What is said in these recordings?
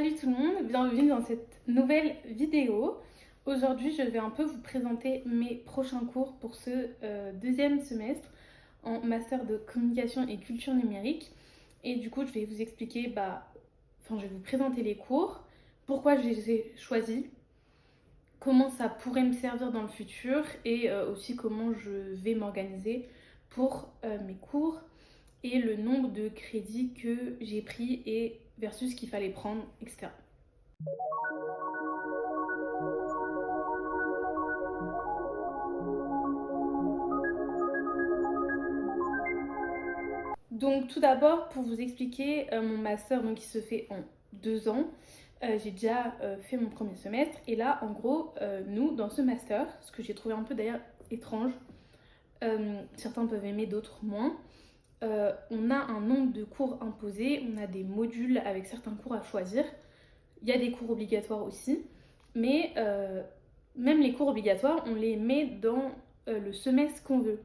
Salut tout le monde, bienvenue dans cette nouvelle vidéo. Aujourd'hui, je vais un peu vous présenter mes prochains cours pour ce deuxième semestre en master de communication et culture numérique. Et du coup, je vais vous expliquer, je vais vous présenter les cours, pourquoi je les ai choisis, comment ça pourrait me servir dans le futur et aussi comment je vais m'organiser pour mes cours et le nombre de crédits que j'ai pris et versus ce qu'il fallait prendre, etc. Donc tout d'abord, pour vous expliquer mon master qui se fait en 2 ans, j'ai déjà fait mon premier semestre et là en gros, nous dans ce master, ce que j'ai trouvé un peu d'ailleurs étrange, certains peuvent aimer, d'autres moins, on a un nombre de cours imposés, on a des modules avec certains cours à choisir, il y a des cours obligatoires aussi, mais même les cours obligatoires, on les met dans le semestre qu'on veut.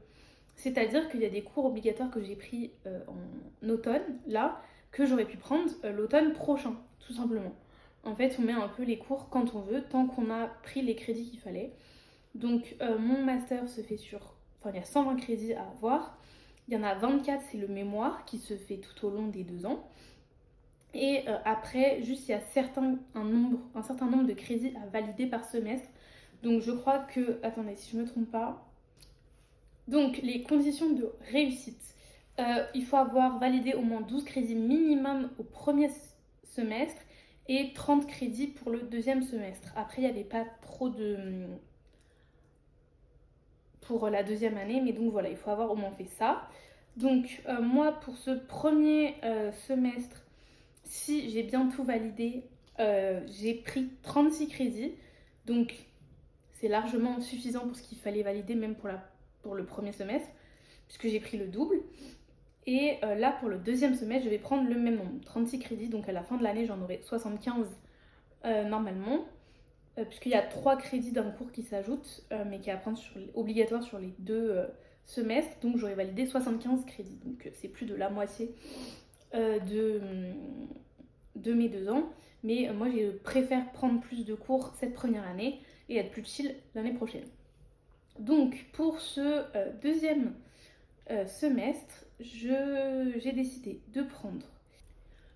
C'est-à-dire qu'il y a des cours obligatoires que j'ai pris en automne, là, que j'aurais pu prendre l'automne prochain, tout simplement. En fait, on met un peu les cours quand on veut, tant qu'on a pris les crédits qu'il fallait. Donc, mon master se fait sur... Enfin, il y a 120 crédits à avoir. Il y en a 24, c'est le mémoire, qui se fait tout au long des 2 ans. Et après, juste, il y a un certain nombre de crédits à valider par semestre. Donc, je crois que... Attendez, si je ne me trompe pas... Donc, les conditions de réussite. Il faut avoir validé au moins 12 crédits minimum au premier semestre et 30 crédits pour le deuxième semestre. Après, il n'y avait pas trop de... pour la deuxième année, mais donc voilà, il faut avoir au moins fait ça. Donc, moi, pour ce premier semestre, si j'ai bien tout validé, j'ai pris 36 crédits. Donc, c'est largement suffisant pour ce qu'il fallait valider, même pour le premier semestre, puisque j'ai pris le double. Et là, pour le deuxième semestre, je vais prendre le même nombre, 36 crédits. Donc à la fin de l'année, j'en aurai 75 normalement, puisqu'il y a 3 crédits d'un cours qui s'ajoutent, mais qui est à prendre obligatoire sur les 2 semestres. Donc j'aurai validé 75 crédits. Donc c'est plus de la moitié de mes 2 ans. Mais moi, je préfère prendre plus de cours cette première année et être plus chill l'année prochaine. Donc pour ce deuxième semestre, j'ai décidé de prendre.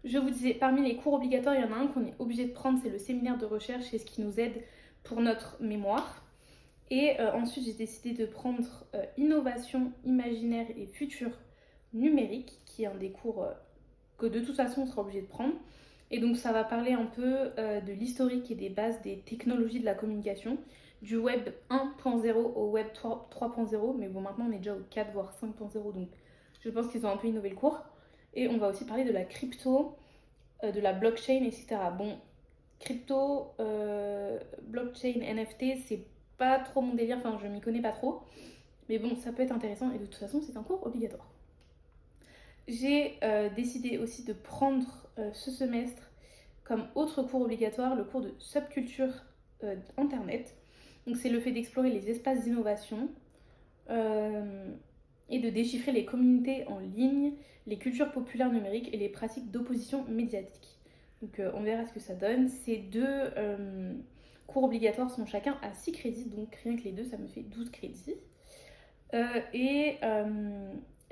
Je vous disais, parmi les cours obligatoires, il y en a un qu'on est obligé de prendre, c'est le séminaire de recherche, c'est ce qui nous aide pour notre mémoire. Et ensuite, j'ai décidé de prendre innovation, imaginaire et futur numérique, qui est un des cours que de toute façon on sera obligé de prendre. Et donc ça va parler un peu de l'historique et des bases des technologies de la communication, du web 1.0 au web 3.0, mais bon, maintenant on est déjà au 4 voire 5.0, donc je pense qu'ils ont un peu innové le cours. Et on va aussi parler de la crypto, de la blockchain, etc. Bon, crypto, blockchain, NFT, c'est pas trop mon délire, enfin je m'y connais pas trop, mais bon, ça peut être intéressant et de toute façon c'est un cours obligatoire. J'ai décidé aussi de prendre ce semestre comme autre cours obligatoire le cours de subculture internet. Donc c'est le fait d'explorer les espaces d'innovation et de déchiffrer les communautés en ligne, les cultures populaires numériques et les pratiques d'opposition médiatique. Donc on verra ce que ça donne. Ces 2 cours obligatoires sont chacun à 6 crédits, donc rien que les 2 ça me fait 12 crédits.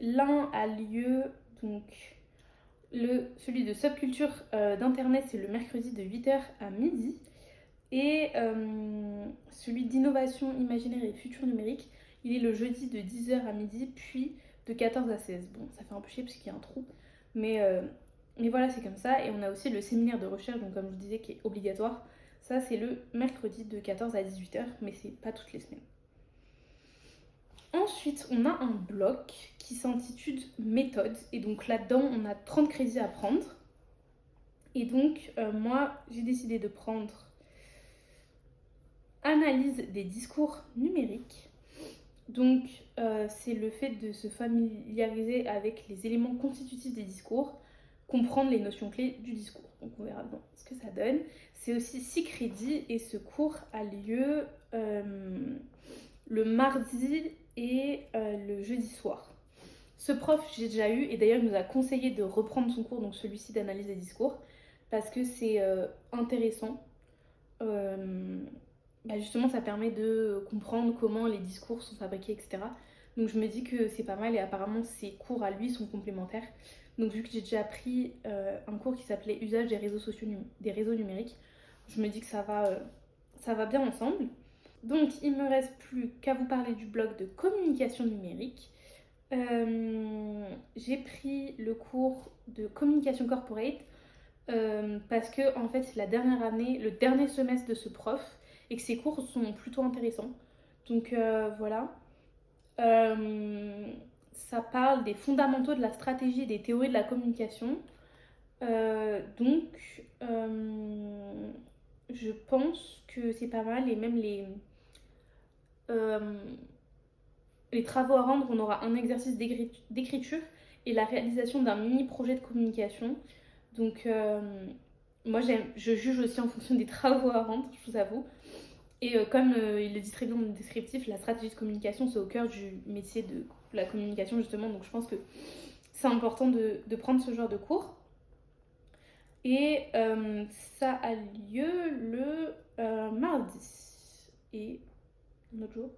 L'un a lieu, donc celui de subculture d'internet, c'est le mercredi de 8h à midi. Et celui d'innovation imaginaire et futur numérique, il est le jeudi de 10h à midi, puis de 14 à 16. Bon, ça fait un peu chier parce qu'il y a un trou, mais voilà, c'est comme ça. Et on a aussi le séminaire de recherche, donc comme je vous disais, qui est obligatoire. Ça, c'est le mercredi de 14 à 18h, mais c'est pas toutes les semaines. Ensuite, on a un bloc qui s'intitule méthode. Et donc là-dedans, on a 30 crédits à prendre. Et donc, moi, j'ai décidé de prendre analyse des discours numériques. Donc, c'est le fait de se familiariser avec les éléments constitutifs des discours, comprendre les notions clés du discours. Donc, on verra bien ce que ça donne. C'est aussi 6 crédits et ce cours a lieu le mardi et le jeudi soir. Ce prof, j'ai déjà eu, et d'ailleurs il nous a conseillé de reprendre son cours, donc celui-ci d'analyse des discours, parce que c'est intéressant. Justement, ça permet de comprendre comment les discours sont fabriqués, etc. Donc je me dis que c'est pas mal et apparemment ces cours à lui sont complémentaires. Donc vu que j'ai déjà pris un cours qui s'appelait Usage des réseaux sociaux, des réseaux numériques, je me dis que ça va bien ensemble. Donc il me reste plus qu'à vous parler du blog de communication numérique. J'ai pris le cours de communication corporate parce que en fait c'est la dernière année, le dernier semestre de ce prof et que ses cours sont plutôt intéressants. Donc voilà. Ça parle des fondamentaux de la stratégie et des théories de la communication. Je pense que c'est pas mal et même euh, les travaux à rendre, on aura un exercice d'écriture et la réalisation d'un mini projet de communication. Donc moi je juge aussi en fonction des travaux à rendre, je vous avoue. Et comme il le dit très bien dans le descriptif, la stratégie de communication, c'est au cœur du métier de la communication, justement. Donc je pense que c'est important de prendre ce genre de cours. Et ça a lieu le mardi. Et un autre jour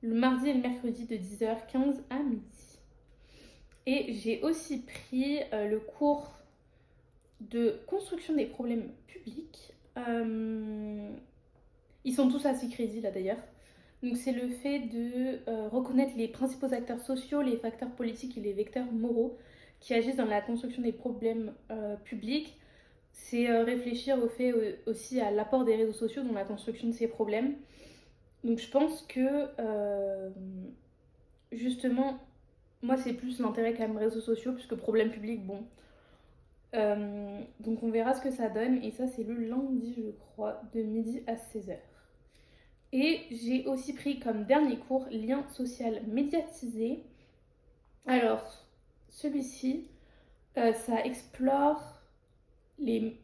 le mardi et le mercredi de 10h15 à midi. Et j'ai aussi pris le cours de construction des problèmes publics. Ils sont tous à 6 crédits là d'ailleurs. Donc c'est le fait de reconnaître les principaux acteurs sociaux, les facteurs politiques et les vecteurs moraux qui agissent dans la construction des problèmes publics. C'est réfléchir au fait aussi à l'apport des réseaux sociaux dans la construction de ces problèmes. Donc je pense que justement, moi c'est plus l'intérêt quand même réseaux sociaux puisque problème public, bon. Donc on verra ce que ça donne et ça c'est le lundi je crois de midi à 16h. Et j'ai aussi pris comme dernier cours lien social médiatisé. Alors celui-ci ça explore les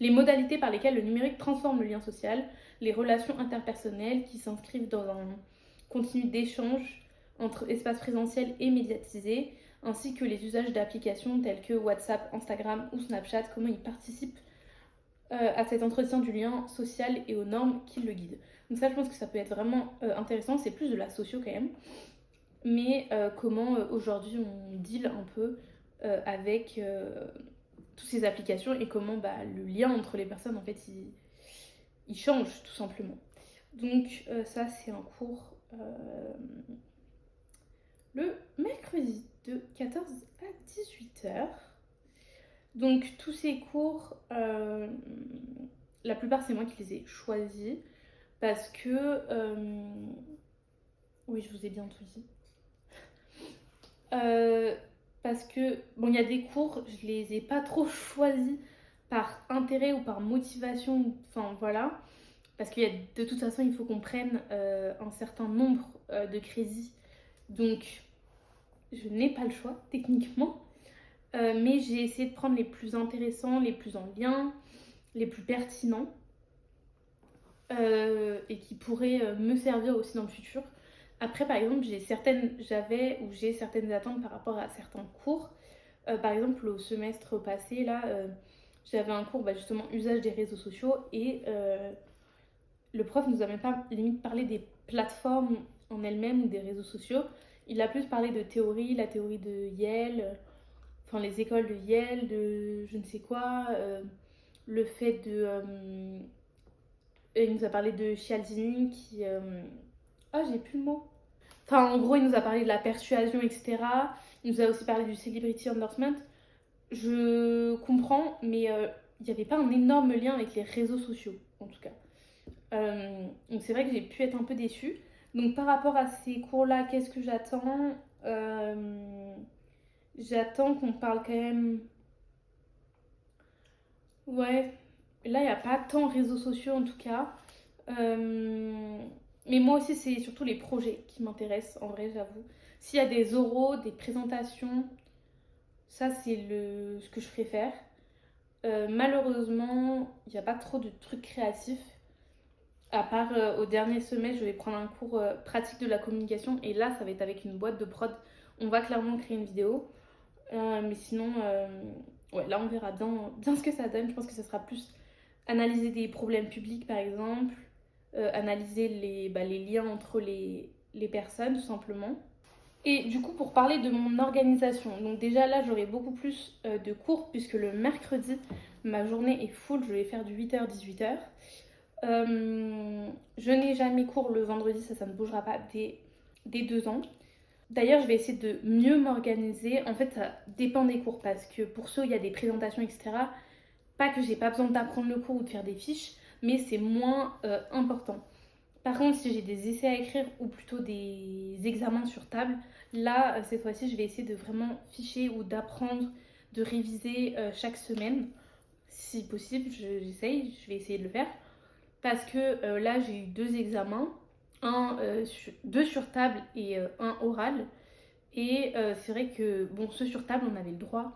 les modalités par lesquelles le numérique transforme le lien social, les relations interpersonnelles qui s'inscrivent dans un continu d'échange entre espace présentiel et médiatisé, ainsi que les usages d'applications telles que WhatsApp, Instagram ou Snapchat, comment ils participent à cet entretien du lien social et aux normes qui le guident. Donc ça, je pense que ça peut être vraiment intéressant, c'est plus de la socio quand même, mais comment aujourd'hui on deal un peu avec toutes ces applications et comment le lien entre les personnes en fait il change tout simplement. Donc ça c'est un cours le mercredi de 14 à 18h. Donc tous ces cours, la plupart c'est moi qui les ai choisis parce que oui je vous ai bien tout dit. Parce que bon il y a des cours je les ai pas trop choisis par intérêt ou par motivation, enfin voilà, parce que de toute façon il faut qu'on prenne un certain nombre de crédits, donc je n'ai pas le choix techniquement, mais j'ai essayé de prendre les plus intéressants, les plus en lien, les plus pertinents et qui pourraient me servir aussi dans le futur. Après par exemple j'ai certaines attentes par rapport à certains cours. Par exemple au semestre passé là j'avais un cours justement usage des réseaux sociaux et le prof nous a même pas limite parlé des plateformes en elles-mêmes ou des réseaux sociaux. Il a plus parlé de théorie, la théorie de Yale, enfin les écoles de Yale, de je ne sais quoi, le fait de... il nous a parlé de Cialdini qui... Ah j'ai plus le mot. Enfin en gros il nous a parlé de la persuasion, etc. Il nous a aussi parlé du celebrity endorsement. Je comprends, mais il n'y avait pas un énorme lien avec les réseaux sociaux en tout cas. Donc c'est vrai que j'ai pu être un peu déçue. Donc par rapport à ces cours-là, qu'est-ce que j'attends J'attends qu'on parle quand même... Ouais, là il n'y a pas tant de réseaux sociaux en tout cas. Mais moi aussi c'est surtout les projets qui m'intéressent en vrai j'avoue. S'il y a des oraux, des présentations, ça c'est ce que je préfère. Malheureusement, il n'y a pas trop de trucs créatifs. À part au dernier semestre, je vais prendre un cours pratique de la communication et là, ça va être avec une boîte de prod. On va clairement créer une vidéo. Mais sinon, ouais, là on verra bien ce que ça donne. Je pense que ça sera plus analyser des problèmes publics par exemple, analyser les liens entre les personnes tout simplement. Et du coup, pour parler de mon organisation, donc déjà là, j'aurai beaucoup plus de cours puisque le mercredi, ma journée est full, je vais faire du 8h 18h. Je n'ai jamais cours le vendredi, ça ne bougera pas dès 2 ans. D'ailleurs, je vais essayer de mieux m'organiser. En fait, ça dépend des cours parce que pour ceux, il y a des présentations, etc. Pas que j'ai pas besoin d'apprendre le cours ou de faire des fiches, mais c'est moins important. Par contre, si j'ai des essais à écrire ou plutôt des examens sur table, là, cette fois-ci, je vais essayer de vraiment ficher ou d'apprendre, de réviser chaque semaine. Si possible, j'essaye, je vais essayer de le faire. Parce que là, j'ai eu 2 examens, deux sur table et un oral. Et c'est vrai que, bon, ceux sur table, on avait le droit.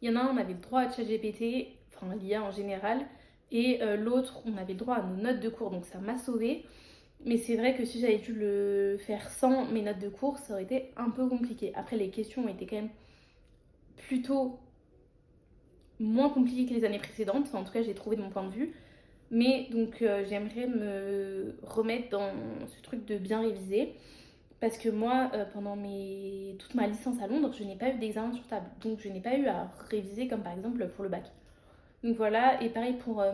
Il y en a un, on avait le droit à ChatGPT, enfin l'IA en général. Et l'autre, on avait le droit à nos notes de cours. Donc ça m'a sauvée. Mais c'est vrai que si j'avais dû le faire sans mes notes de cours, ça aurait été un peu compliqué. Après, les questions étaient quand même plutôt moins compliquées que les années précédentes. Enfin, en tout cas, j'ai trouvé de mon point de vue. Mais donc, j'aimerais me remettre dans ce truc de bien réviser. Parce que moi, pendant toute ma licence à Londres, je n'ai pas eu d'examen sur table. Donc, je n'ai pas eu à réviser comme par exemple pour le bac. Donc voilà, et pareil pour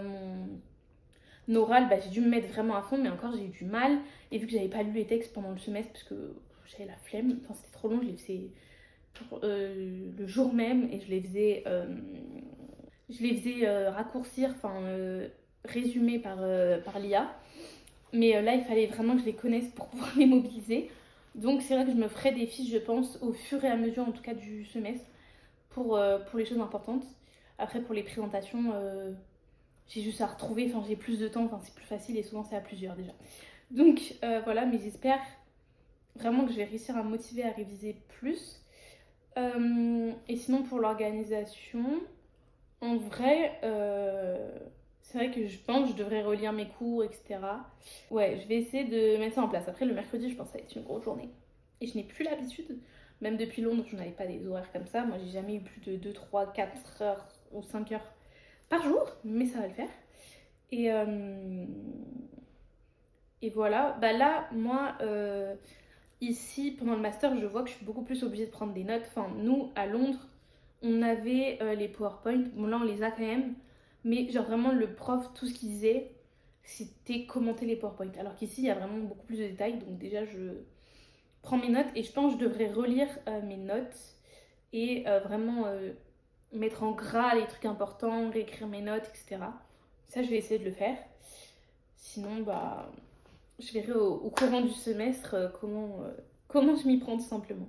mon oral, bah, j'ai dû me mettre vraiment à fond, mais encore j'ai eu du mal. Et vu que j'avais pas lu les textes pendant le semestre, parce que j'avais la flemme, enfin c'était trop long, je les faisais le jour même et je les faisais raccourcir, enfin résumer par l'IA. Mais là, il fallait vraiment que je les connaisse pour pouvoir les mobiliser. Donc c'est vrai que je me ferai des fiches, je pense, au fur et à mesure, en tout cas du semestre, pour les choses importantes. Après, pour les présentations, j'ai juste à retrouver, enfin j'ai plus de temps, enfin c'est plus facile et souvent c'est à plusieurs déjà. Donc voilà, mais j'espère vraiment que je vais réussir à me motiver à réviser plus. Et sinon pour l'organisation, en vrai, c'est vrai que je pense que je devrais relire mes cours, etc. Ouais, je vais essayer de mettre ça en place. Après le mercredi, je pense que ça va être une grosse journée. Et je n'ai plus l'habitude, même depuis Londres, je n'avais pas des horaires comme ça. Moi j'ai jamais eu plus de 2, 3, 4 heures ou 5 heures par jour, mais ça va le faire. Et, euh, et voilà, bah là, moi, ici, pendant le master, je vois que je suis beaucoup plus obligée de prendre des notes. Enfin, nous, à Londres, on avait les PowerPoint. Bon, là, on les a quand même. Mais genre vraiment, le prof, tout ce qu'il disait, c'était commenter les PowerPoint. Alors qu'ici, il y a vraiment beaucoup plus de détails. Donc déjà, je prends mes notes et je pense que je devrais relire mes notes et vraiment mettre en gras les trucs importants, réécrire mes notes, etc. Ça, je vais essayer de le faire. Sinon, bah, je verrai au courant du semestre comment je m'y prends tout simplement.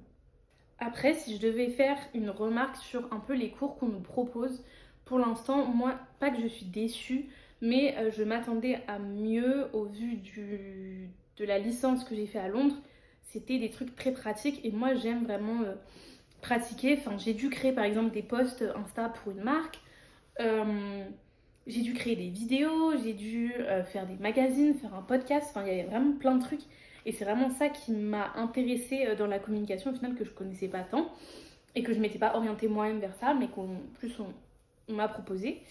Après, si je devais faire une remarque sur un peu les cours qu'on nous propose, pour l'instant, moi, pas que je suis déçue, mais je m'attendais à mieux au vu de la licence que j'ai fait à Londres. C'était des trucs très pratiques et moi, j'aime vraiment pratiquer. Enfin, j'ai dû créer par exemple des posts Insta pour une marque. Euh, j'ai dû créer des vidéos, j'ai dû faire des magazines, faire un podcast. Enfin, il y avait vraiment plein de trucs. Et c'est vraiment ça qui m'a intéressée dans la communication, au final, que je connaissais pas tant. Et que je m'étais pas orientée moi-même vers ça, mais qu'en plus on m'a proposé.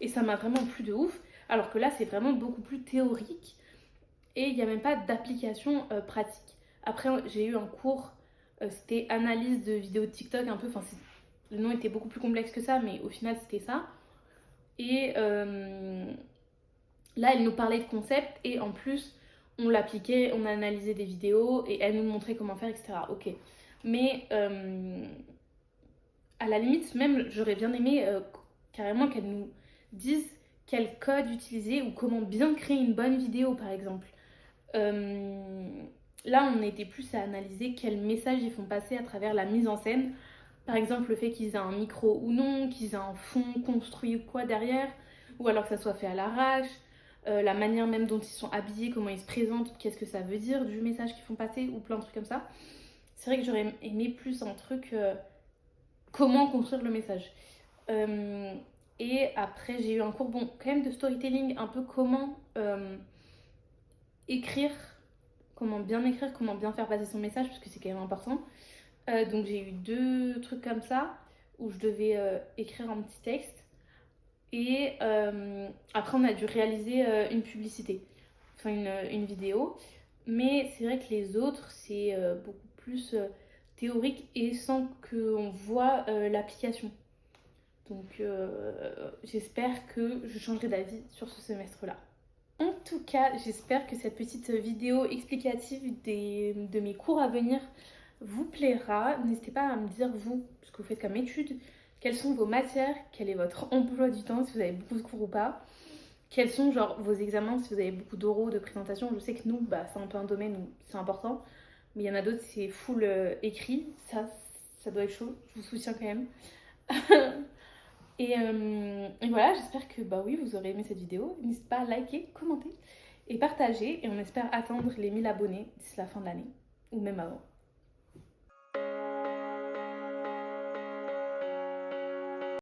Et ça m'a vraiment plu de ouf. Alors que là, c'est vraiment beaucoup plus théorique. Et il n'y a même pas d'application pratique. Après, j'ai eu un cours, c'était analyse de vidéos de TikTok un peu. Enfin, le nom était beaucoup plus complexe que ça, mais au final, c'était ça. Et là, elle nous parlait de concept et en plus, on l'appliquait, on analysait des vidéos et elle nous montrait comment faire, etc. Ok. Mais à la limite, même, j'aurais bien aimé carrément qu'elle nous dise quel code utiliser ou comment bien créer une bonne vidéo, par exemple. Euh, Là, on était plus à analyser quel message ils font passer à travers la mise en scène. Par exemple, le fait qu'ils aient un micro ou non, qu'ils aient un fond construit ou quoi derrière, ou alors que ça soit fait à l'arrache, la manière même dont ils sont habillés, comment ils se présentent, qu'est-ce que ça veut dire du message qu'ils font passer, ou plein de trucs comme ça. C'est vrai que j'aurais aimé plus un truc comment construire le message. Euh, et après, j'ai eu un cours, bon, quand même de storytelling, un peu comment écrire, comment bien faire passer son message, parce que c'est quand même important. Donc j'ai eu 2 trucs comme ça. où je devais écrire un petit texte. Et après, on a dû réaliser une publicité, enfin une vidéo. Mais c'est vrai que les autres, c'est beaucoup plus théorique et sans qu'on voit l'application. Donc j'espère que je changerai d'avis sur ce semestre-là. En tout cas, j'espère que cette petite vidéo explicative de mes cours à venir vous plaira. N'hésitez pas à me dire, vous, ce que vous faites comme études, quelles sont vos matières, quel est votre emploi du temps, si vous avez beaucoup de cours ou pas. Quels sont genre vos examens, si vous avez beaucoup d'oraux, de présentations. Je sais que nous, bah, c'est un peu un domaine où c'est important, mais il y en a d'autres, c'est full écrit. Ça doit être chaud, je vous soutiens quand même. Et voilà, j'espère que bah oui, vous aurez aimé cette vidéo. N'hésitez pas à liker, commenter et partager. Et on espère atteindre les 1000 abonnés d'ici la fin de l'année, ou même avant.